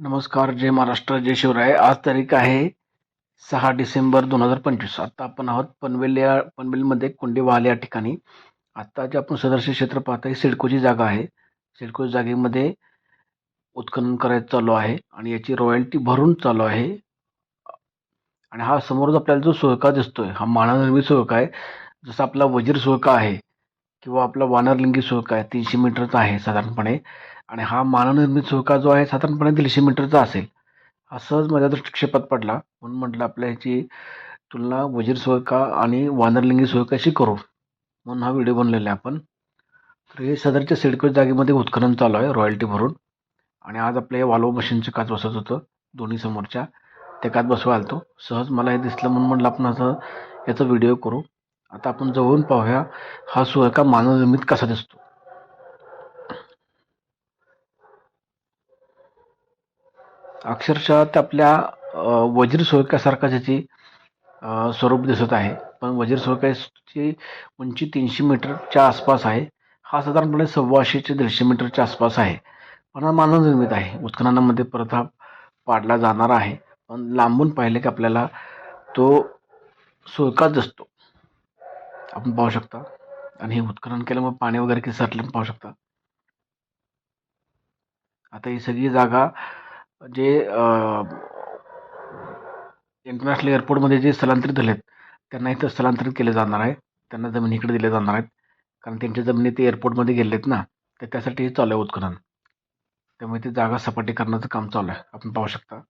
नमस्कार. जय महाराष्ट्र, जय शिवराय. आज तारीख आहे 6 डिसेंबर 2025. आता आपण आहोत पनवेलमध्ये कुंडेवाल या ठिकाणी. आता जे आपण सदरचे क्षेत्र पाहत आहे सिडकोची जागा आहे. सिडको जागेमध्ये उत्खनन करायचं चालू आहे आणि याची रॉयल्टी भरून चालू आहे. आणि हा समोर आपल्याला जो सुळका दिसतोय हा मानवनिर्मित सुळका आहे. जसा आपला वजीर सुळका आहे किंवा आपला वानरलिंगी सुळका आहे 300 मीटरचा आहे साधारणपणे. आणि हा मानवनिर्मित सुळका जो आहे साधारणपणे 150 मीटरचा असेल. हा सहज माझ्या दृष्टिक्षेपात पडला म्हणून म्हटलं आपल्या ह्याची तुलना वजीर सुळका आणि वानरलिंगी सुळकाशी करू म्हणून हा व्हिडिओ बनलेला आहे आपण. तर हे सदरच्या सिडको जागेमध्ये उत्खनन चालू आहे रॉयल्टी भरून. आणि आज आपल्या हे वाल्वो मशीनचं काच बसत होतं दोन्ही समोरच्या. ते काच बसवायला आलतो. सहज मला हे दिसलं म्हणून म्हटलं आपण असं याचा व्हिडिओ करू. आता आपण जवळून पाहूया हा सुळका मानवनिर्मित कसा दिसतो. अक्षरशः ते आपल्या वजीर सुळक्यासारखा त्याची स्वरूप दिसत आहे. पण वजीर सुळक्याची उंची 300 मीटरच्या आसपास आहे. हा साधारणपणे 125 ते 150 मीटरच्या आसपास आहे. पण हा मानवनिर्मित आहे. उत्खननामध्ये परत हा पाडला जाणार आहे. पण लांबून पाहिले की आपल्याला तो सुळकाच दिसतो. आपण पाहू शकता. आणि हे उत्खनन केल्यामुळे पाणी वगैरे किती साठले पाहू शकता. आता ही सगळी जागा जे इंटरनॅशनल एअरपोर्टमध्ये जे स्थलांतरित झालेत त्यांना इथं स्थलांतरित केले जाणार आहे. त्यांना जमीन इकडे दिल्या जाणार आहेत. कारण त्यांच्या जमिनी ते एअरपोर्टमध्ये गेलेत ना, तर त्यासाठी हे चालू आहे उत्खनन. त्यामुळे ती जागा सपाटीकरणाचं काम चालू आहे. आपण पाहू शकता.